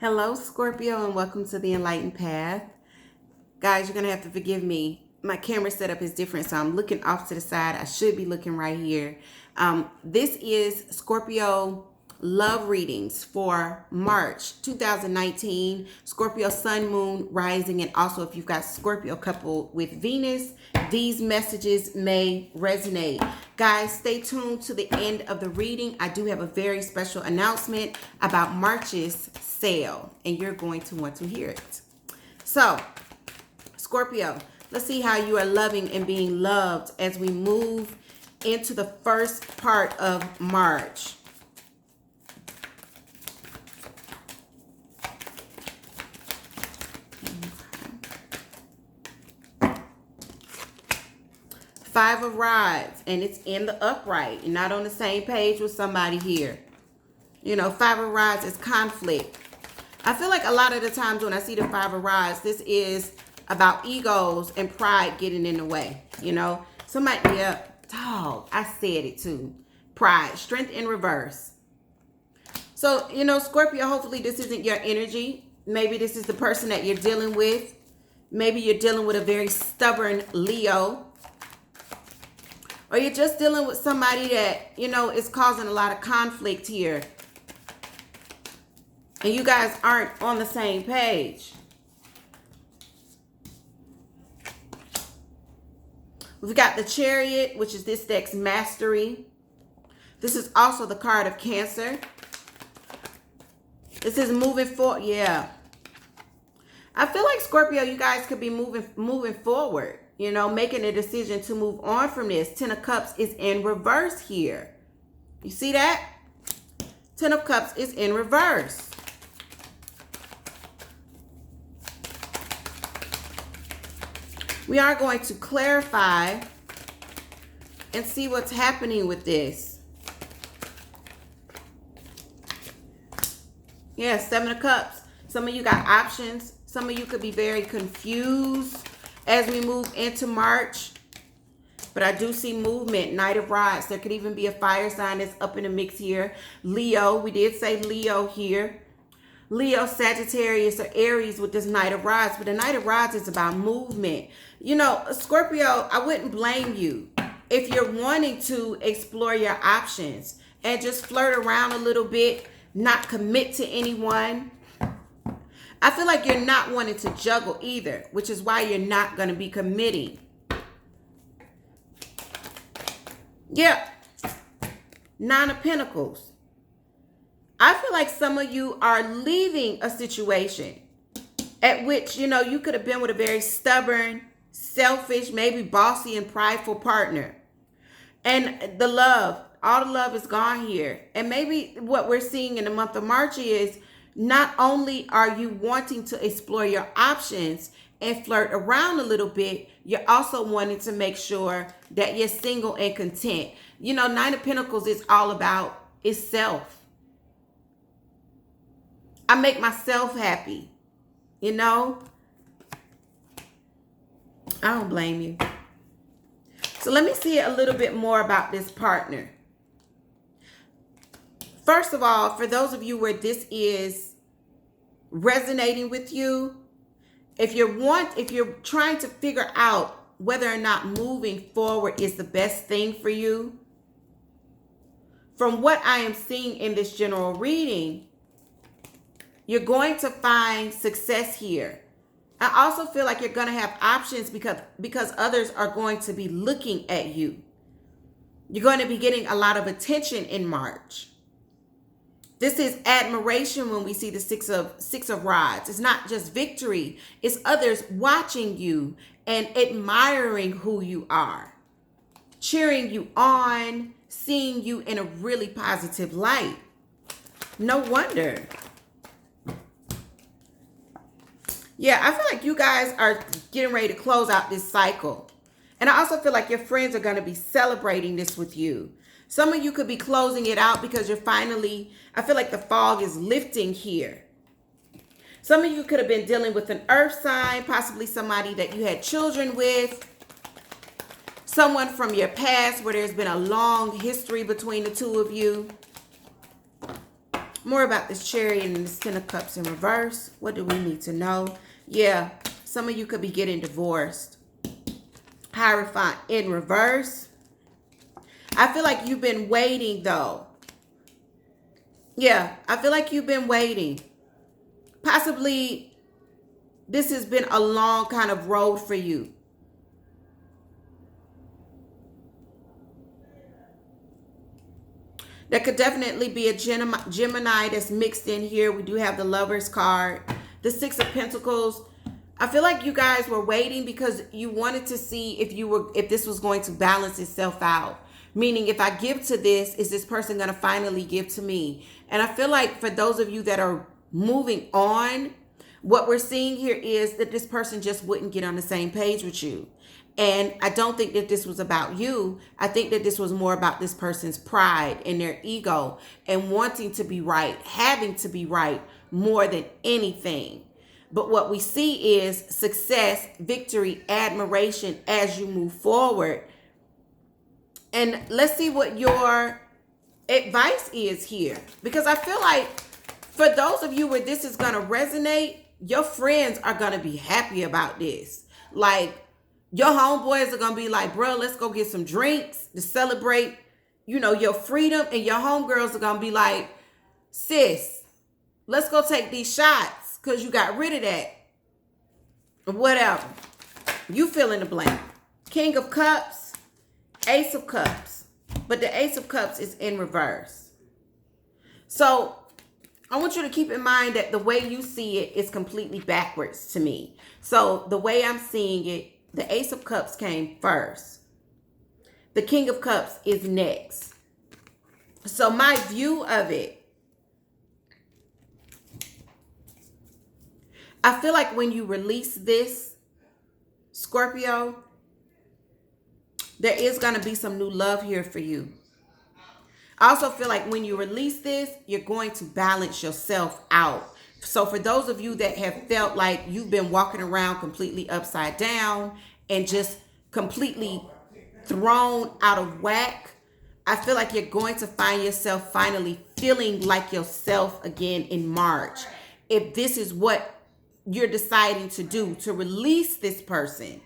Hello, Scorpio, and welcome to the Enlightened Path. Guys, you're going to have to forgive me. My camera setup is different, so I'm looking off to the side. I should be looking right here. This is Scorpio love readings for March 2019. Scorpio sun, moon, rising, and also if you've got Scorpio coupled with Venus, these messages may resonate. Guys, stay tuned to the end of the reading. I do have a very special announcement about March's sale, and you're going to want to hear it. So, Scorpio, let's see how you are loving and being loved as we move into the first part of March. Five of Rods, and it's in the upright. You're not on the same page with somebody here. You know, Five of Rods is conflict. I feel like a lot of the times when I see the Five of Rods, this is about egos and pride getting in the way. You know, somebody, yeah, dog, I said it too. Pride, strength in reverse. So, you know, Scorpio, hopefully this isn't your energy. Maybe this is the person that you're dealing with. Maybe you're dealing with a very stubborn Leo. Or you're just dealing with somebody that, you know, is causing a lot of conflict here. And you guys aren't on the same page. We've got the Chariot, which is this deck's mastery. This is also the card of Cancer. This is moving forward. Yeah. I feel like Scorpio, you guys could be moving forward. You know, making a decision to move on from this. Ten of Cups is in reverse here. You see that? Ten of Cups is in reverse. We are going to clarify and see what's happening with this. Yeah, Seven of Cups. Some of you got options. Some of you could be very confused as we move into March. But I do see movement. Knight of Rods. There could even be a fire sign that's up in the mix here. Leo. We did say Leo here. Leo, Sagittarius, or Aries with this Knight of Rods. But the Knight of Rods is about movement. You know, Scorpio, I wouldn't blame you if you're wanting to explore your options and just flirt around a little bit, not commit to anyone. I feel like you're not wanting to juggle either, which is why you're not going to be committing. Yeah. Nine of Pentacles. I feel like some of you are leaving a situation at which, you know, you could have been with a very stubborn, selfish, maybe bossy and prideful partner. And the love, all the love is gone here. And maybe what we're seeing in the month of March is not only are you wanting to explore your options and flirt around a little bit, you're also wanting to make sure that you're single and content. You know, Nine of Pentacles is all about itself. I make myself happy. You know? I don't blame you. So let me see a little bit more about this partner. First of all, for those of you where this is resonating with you, if you're trying to figure out whether or not moving forward is the best thing for you, from what I am seeing in this general reading, you're going to find success here. I also feel like you're going to have options because others are going to be looking at you. You're going to be getting a lot of attention in March. This is admiration when we see the six of rods. It's not just victory. It's others watching you and admiring who you are. Cheering you on, seeing you in a really positive light. No wonder. Yeah, I feel like you guys are getting ready to close out this cycle. And I also feel like your friends are going to be celebrating this with you. Some of you could be closing it out because you're finally, I feel like the fog is lifting here. Some of you could have been dealing with an earth sign, possibly somebody that you had children with. Someone from your past where there's been a long history between the two of you. More about this Chariot and this Ten of Cups in reverse. What do we need to know? Yeah, some of you could be getting divorced. Hierophant in reverse. I feel like you've been waiting though. Yeah, I feel like you've been waiting. Possibly this has been a long kind of road for you. There could definitely be a Gemini that's mixed in here. We do have the Lovers card. The Six of Pentacles. I feel like you guys were waiting because you wanted to see if this was going to balance itself out. Meaning, if I give to this, is this person going to finally give to me? And I feel like for those of you that are moving on, what we're seeing here is that this person just wouldn't get on the same page with you. And I don't think that this was about you. I think that this was more about this person's pride and their ego and wanting to be right, having to be right more than anything. But what we see is success, victory, admiration as you move forward. And let's see what your advice is here. Because I feel like for those of you where this is going to resonate, your friends are going to be happy about this. Like, your homeboys are going to be like, bro, let's go get some drinks to celebrate, you know, your freedom. And your homegirls are going to be like, sis, let's go take these shots because you got rid of that. Whatever. You fill in the blank. King of Cups, Ace of Cups. But the Ace of Cups is in reverse. So I want you to keep in mind that the way you see it is completely backwards to me. So the way I'm seeing it, the Ace of Cups came first. The King of Cups is next. So my view of it, I feel like when you release this, Scorpio, there is going to be some new love here for you. I also feel like when you release this, you're going to balance yourself out. So for those of you that have felt like you've been walking around completely upside down and just completely thrown out of whack, I feel like you're going to find yourself finally feeling like yourself again in March. If this is what you're deciding to do, to release this person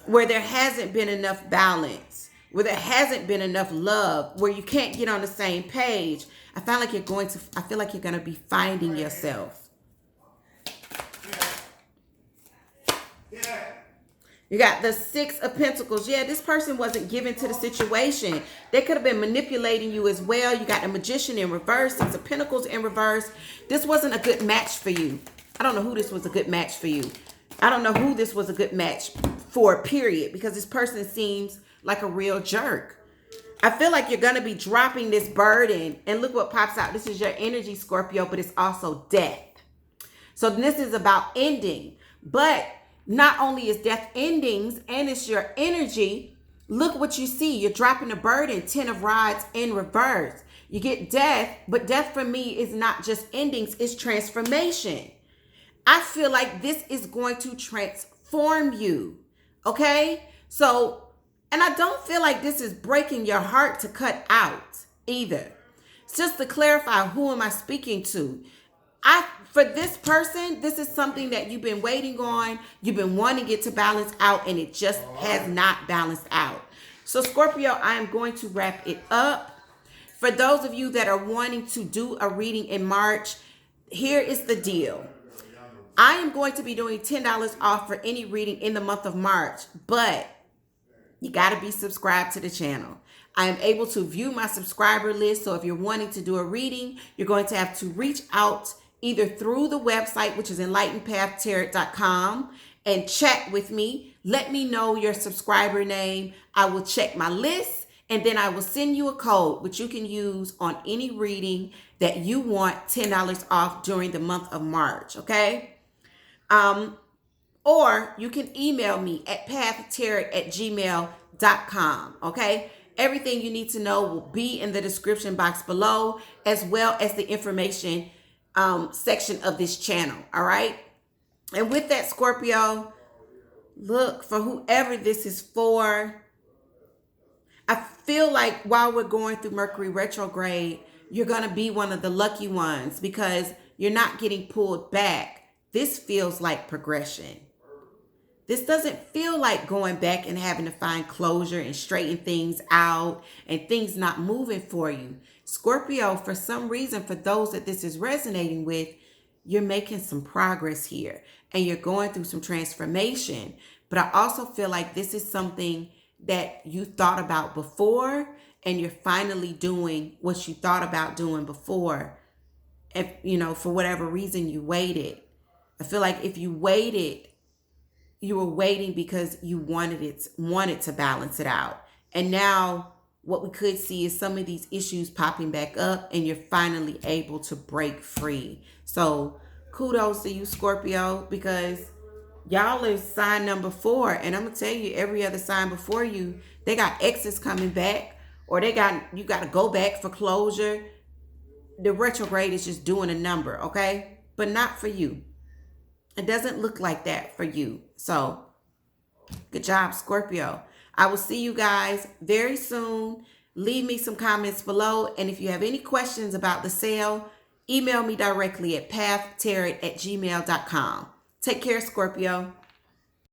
where there hasn't been enough balance, where there hasn't been enough love, where you can't get on the same page, I feel like you're going to be finding yourself. You got the Six of Pentacles. Yeah, this person wasn't given to the situation. They could have been manipulating you as well. You got the Magician in reverse, Six of Pentacles in reverse. This wasn't a good match for you. I don't know who this was a good match for you. I don't know who this was a good match for, period, because this person seems like a real jerk. I feel like you're going to be dropping this burden. And look what pops out. This is your energy, Scorpio, but it's also death. So this is about ending. But not only is death endings and it's your energy, look what you see. You're dropping the burden, 10 of Rods in reverse. You get death, but death for me is not just endings, it's transformation. I feel like this is going to transform you. Okay? So, and I don't feel like this is breaking your heart to cut out either. Just to clarify, who am I speaking to? For this person, this is something that you've been waiting on. You've been wanting it to balance out, and it just has not balanced out. So, Scorpio, I am going to wrap it up. For those of you that are wanting to do a reading in March, here is the deal. I am going to be doing $10 off for any reading in the month of March, but you got to be subscribed to the channel. I am able to view my subscriber list. So if you're wanting to do a reading, you're going to have to reach out either through the website, which is enlightenedpathtarot.com, and chat with me. Let me know your subscriber name. I will check my list, and then I will send you a code which you can use on any reading that you want $10 off during the month of March. Okay. Or you can email me at pathtarot@gmail.com. Okay. Everything you need to know will be in the description box below, as well as the information section of this channel. All right. And with that, Scorpio, look, for whoever this is for, I feel like while we're going through Mercury retrograde, you're going to be one of the lucky ones because you're not getting pulled back. This feels like progression. This doesn't feel like going back and having to find closure and straighten things out and things not moving for you. Scorpio, for some reason, for those that this is resonating with, you're making some progress here and you're going through some transformation. But I also feel like this is something that you thought about before and you're finally doing what you thought about doing before. If, for whatever reason you waited. I feel like if you waited, you were waiting because you wanted to balance it out. And now what we could see is some of these issues popping back up and you're finally able to break free. So kudos to you, Scorpio, because y'all is sign number 4. And I'm going to tell you, every other sign before you, they got exes coming back or you got to go back for closure. The retrograde is just doing a number, okay? But not for you. It doesn't look like that for you. So, good job, Scorpio. I will see you guys very soon. Leave me some comments below. And if you have any questions about the sale, email me directly at pathtarot@gmail.com. Take care, Scorpio.